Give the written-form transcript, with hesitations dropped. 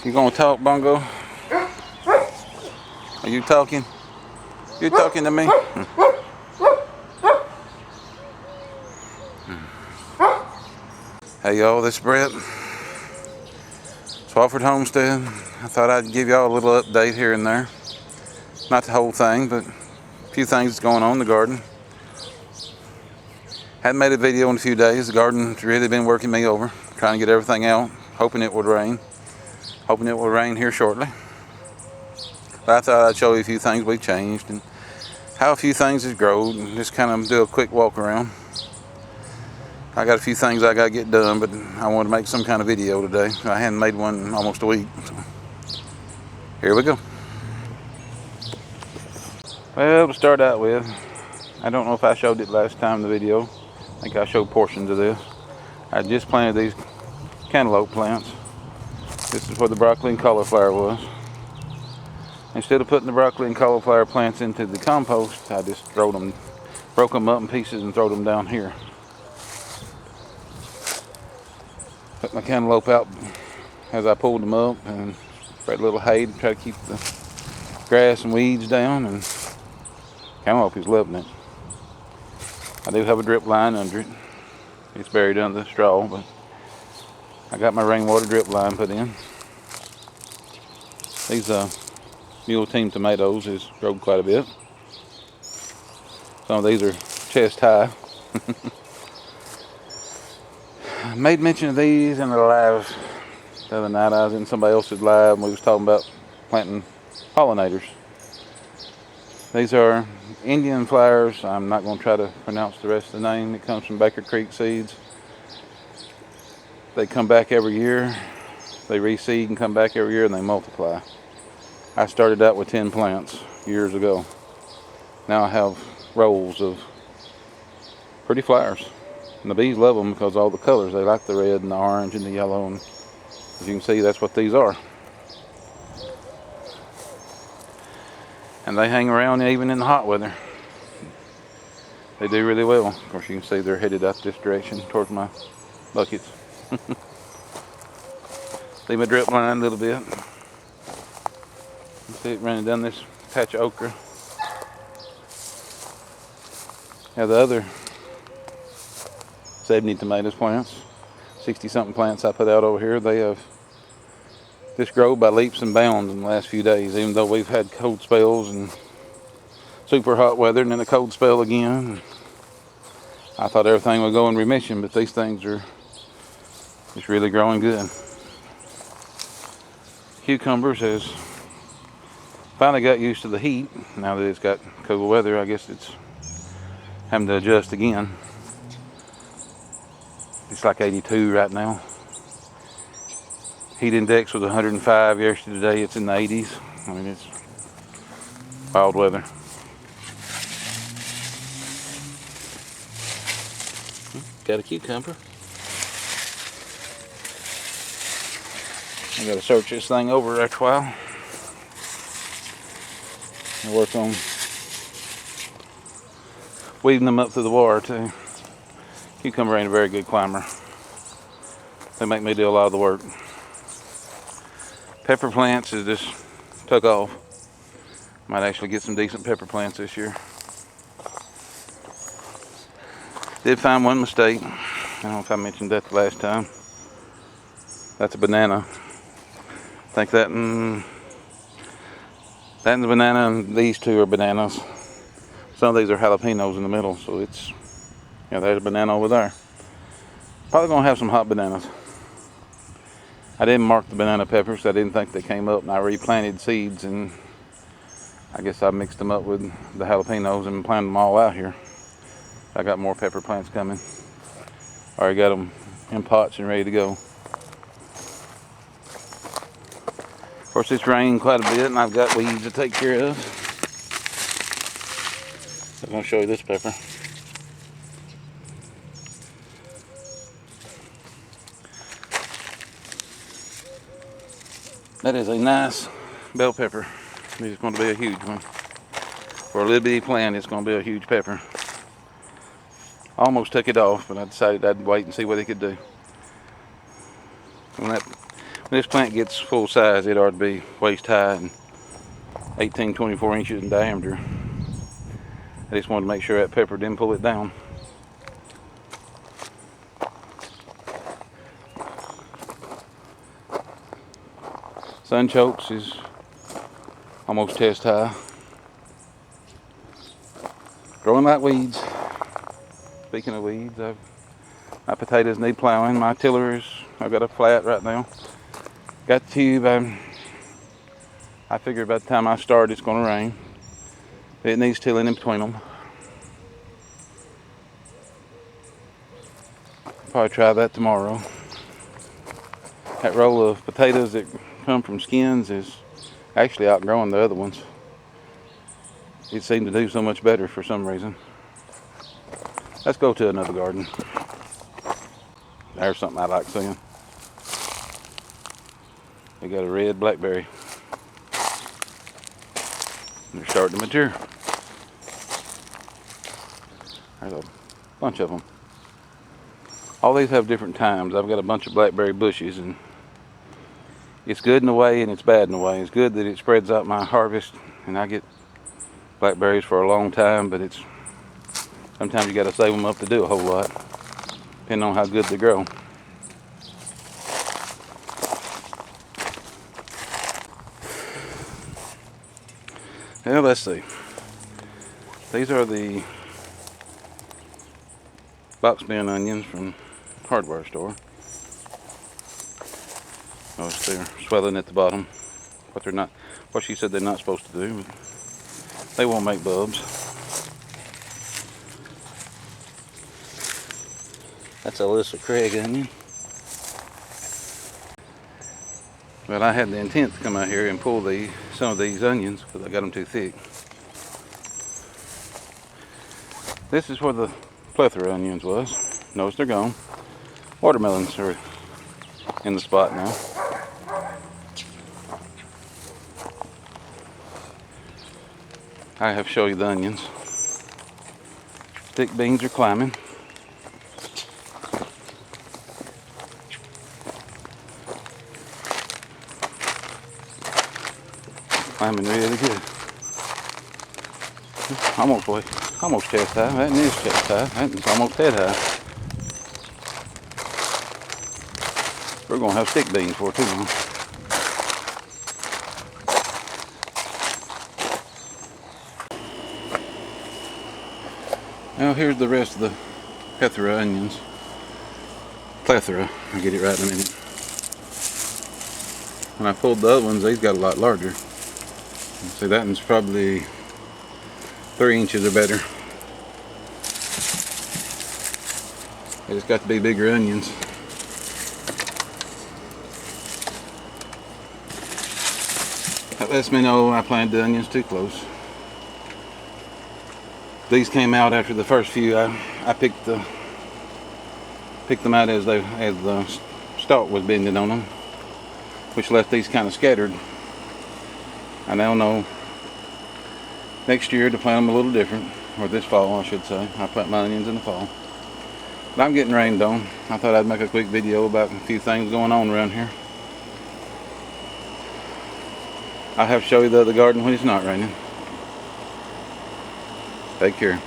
You gonna talk, Bongo? Are you talking? You talking to me? Hey y'all, this is Brett. Swafford Homestead. I thought I'd give y'all a little update here and there. Not the whole thing, but a few things that's going on in the garden. Hadn't made a video in a few days. The garden's really been working me over, trying to get everything out, hoping it would rain. Hoping it will rain here shortly. But I thought I'd show you a few things we've changed and how a few things has grown, and just kind of do a quick walk around. I got a few things I got to get done, but I wanted to make some kind of video today. I hadn't made one in almost a week. So here we go. Well, to start out with, I don't know if I showed it last time in the video. I think I showed portions of this. I just planted these cantaloupe plants. This is where the broccoli and cauliflower was. Instead of putting the broccoli and cauliflower plants into the compost, I just broke them up in pieces and threw them down here. Put my cantaloupe out as I pulled them up and spread a little hay to try to keep the grass and weeds down, and cantaloupe is loving it. I do have a drip line under it. It's buried under the straw, but I got my rainwater drip line put in. These Mule Team tomatoes has grown quite a bit. Some of these are chest high. I made mention of these in the live the other night. I was in somebody else's live and we was talking about planting pollinators. These are Indian flowers. I'm not going to try to pronounce the rest of the name. It comes from Baker Creek seeds. They come back every year. They reseed and come back every year, and they multiply. I started out with 10 plants years ago. Now I have rolls of pretty flowers. And the bees love them because of all the colors. They like the red and the orange and the yellow. And as you can see, that's what these are. And they hang around even in the hot weather. They do really well. Of course, you can see they're headed out this direction towards my buckets. Leave my drip line a little bit. See it running down this patch of okra. Now the other 70 tomatoes plants, 60 something plants I put out over here, they have just grown by leaps and bounds in the last few days, even though we've had cold spells and super hot weather and then a cold spell again. I thought everything would go in remission, but these things are just really growing good. Cucumbers has finally got used to the heat. Now that it's got cool weather, I guess it's having to adjust again. It's like 82 right now. Heat index was 105 yesterday. Today it's in the 80s. I mean, it's wild weather. Got a cucumber. I gotta search this thing over after a while. I work on weeding them up through the water too. Cucumber ain't a very good climber. They make me do a lot of the work. Pepper plants is just took off. Might actually get some decent pepper plants this year. Did find one mistake. I don't know if I mentioned that the last time. That's a banana. I think that and the banana and these two are bananas. Some of these are jalapenos in the middle, so it's, yeah, there's a banana over there. Probably gonna have some hot bananas. I didn't mark the banana peppers. I didn't think they came up, and I replanted seeds, and I guess I mixed them up with the jalapenos and planted them all out here. I got more pepper plants coming. Already got them in pots and ready to go. Of course, it's rained quite a bit, and I've got weeds to take care of. I'm going to show you this pepper. That is a nice bell pepper. It's going to be a huge one. For a little bitty plant, it's going to be a huge pepper. I almost took it off, but I decided I'd wait and see what it could do. When this plant gets full size, it ought to be waist high and 18, 24 inches in diameter. I just wanted to make sure that pepper didn't pull it down. Sunchokes is almost chest high. Growing like weeds. Speaking of weeds, my potatoes need plowing. My tiller is, I've got a flat right now. Got the tube. I figure by the time I start it's going to rain. It needs tilling in between them. Probably try that tomorrow. That roll of potatoes that come from skins is actually outgrowing the other ones. It seemed to do so much better for some reason. Let's go to another garden. There's something I like seeing. They got a red blackberry. They're starting to mature. There's a bunch of them. All these have different times. I've got a bunch of blackberry bushes, and it's good in a way and it's bad in a way. It's good that it spreads out my harvest and I get blackberries for a long time, but it's sometimes you got to save them up to do a whole lot, depending on how good they grow. Well, let's see. These are the box bin onions from the hardware store. Notice they're swelling at the bottom. What she said they're not supposed to do, but they won't make bulbs. That's a Alyssa Craig onion. Well, I had the intent to come out here and pull some of these onions because I got them too thick. This is where the plethora onions was. Notice they're gone. Watermelons are in the spot now. I have shown you the onions. Thick beans are climbing. Climbing really good. Almost chest high. That is chest high. That is almost head high. We're gonna have stick beans for too long. Now here's the rest of the plethora onions. Plethora, I'll get it right in a minute. When I pulled the other ones, these got a lot larger. See, that one's probably 3 inches or better. They just got to be bigger onions. That lets me know I planted the onions too close. These came out after the first few. I picked them out as the stalk was bending on them, which left these kind of scattered. I now know next year to plant them a little different, or this fall I should say. I plant my onions in the fall. But I'm getting rained on. I thought I'd make a quick video about a few things going on around here. I'll have to show you the other garden when it's not raining. Take care.